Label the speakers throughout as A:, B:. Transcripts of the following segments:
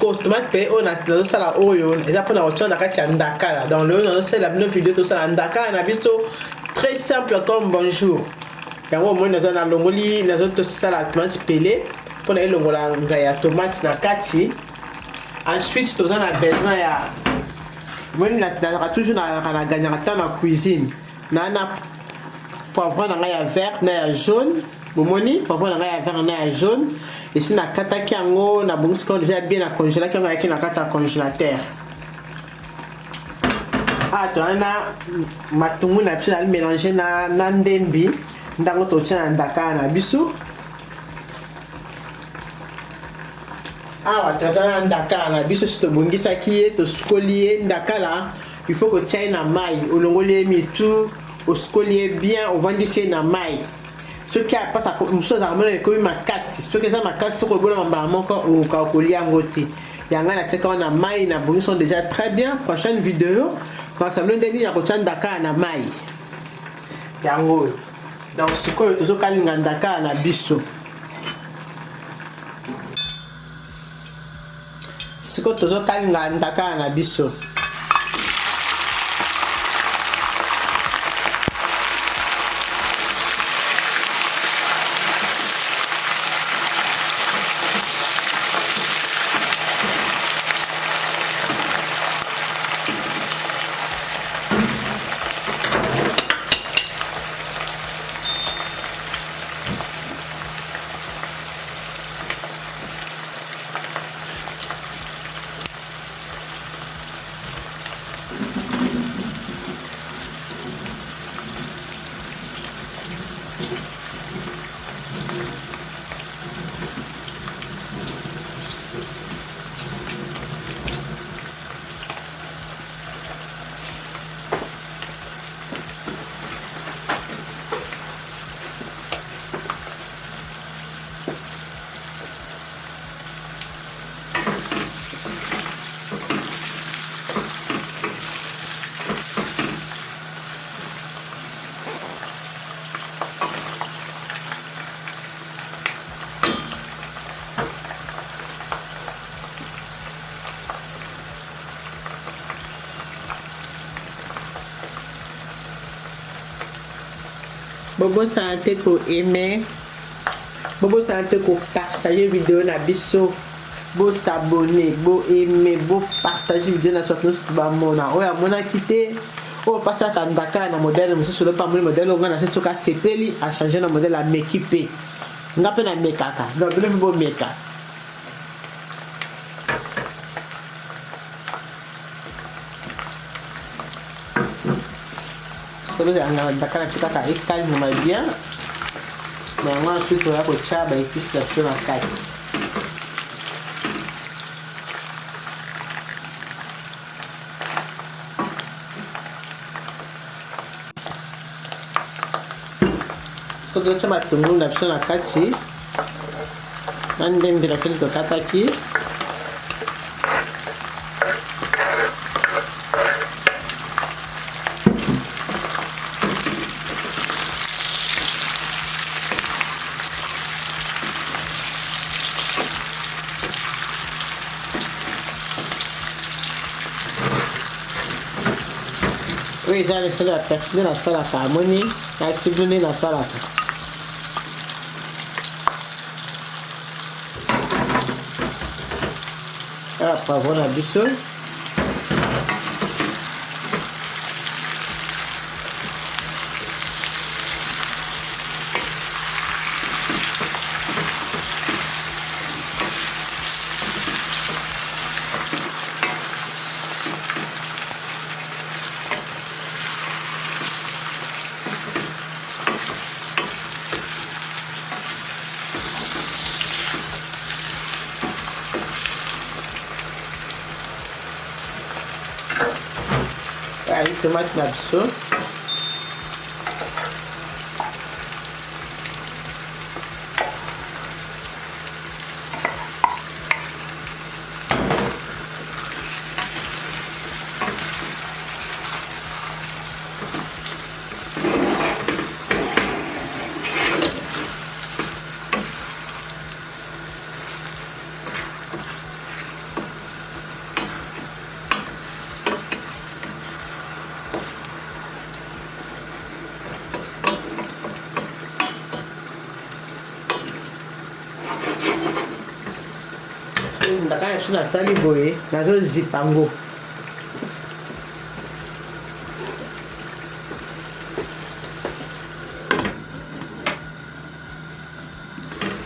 A: tomate pe on a sala oyo eza pona otia na kati ya ndakala dans le on sala une vidéo to sala ndakala na biso très simple comme bonjour yango moi nazo na longoli nazo to sala tomate pelé pona elongola ngaya tomate na kati ensuite to na besoin ya moi na toujours na gagner temps na cuisine na poivron na ngaya vert na ya jaune bomoni poivron na ngaya vert na ya jaune. Et si na kataki yango na bongisi ko déjà bien na congélateur yango yaki na kata congélateur. Ah to ana matungu na pisa mélanger na ndembi ndango to tia na ndaka na biso. Ah wa to na ndaka na biso si to bongisa ki to skolier ndaka la il faut que tia na mai olongoli mitu o skolier bien o vandisi na mai. Ce qui a pas ça chose à mener comme ma casse ce que ça ma casse sur le bon embarquement au calculi en côté yanga na teka na mai na bongi sont déjà très bien. Prochaine vidéo parce que l'un des ni ya kochanda Dakar na mai yango donc ce que tozo kalinga Dakar na biso ce que tozo kalinga Dakar na biso. Bobo santé ko aimer, bobo santé ko partager vidéo na biso, bo s'abonner, bo aimer, bo partager vidéo na sur ba mona. Oya mona quitté, o passer à Dakar na modèle monsieur sur le pas mon modèle on a cette soka sepeli a changer na modèle à m'équiper. Ngape na mekaka. Donc le bo meka. Kalau jangan Dakar kita tak ikan cuma dia, memang sudah aku coba itu sudah cuma kats. Kalau cuma tunggu nafsu nak katsi, nanti bila kita kata ki. Oui, j'ai laissé la personne la salade à Moni, la ciblonner la salade. Ah, pas voilà, bisous. Aí tomate na biso. ndaka na biso nasali boye nazozipa yango.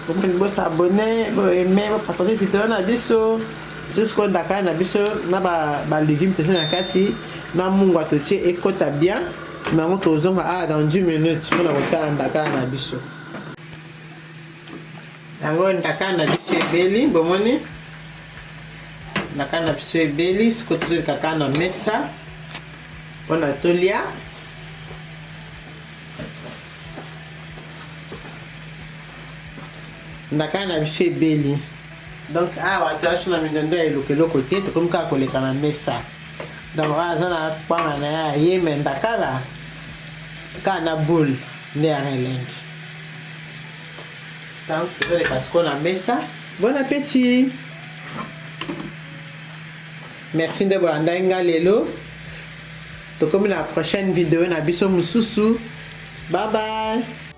A: Bomoni bosabone boyeme bopartage video na biso jusqu'au ndaka na biso na balégume totie na kati na mungwa totie ekota bien. nsima yango tozonga dans 10 minutes mpona kotala ndaka na biso. yango ndaka na biso ebeli bomoni ndaka na biso ebeli sikoyo tozoleka kaka na mesa mpona tolia. ndaka na biso ebeli donc awa toaso na mindondo ya eloko te tokomi kaka koleka na mesa. donc aza na kwanga na ya ye me ndakala kaka na boule nde ya elengi. donc tozoleka sikoyo na mesa. Bon appétit. Merci de bolanda nga lelo. Tokomi na prochaine vidéo na biso mususu. Bye bye.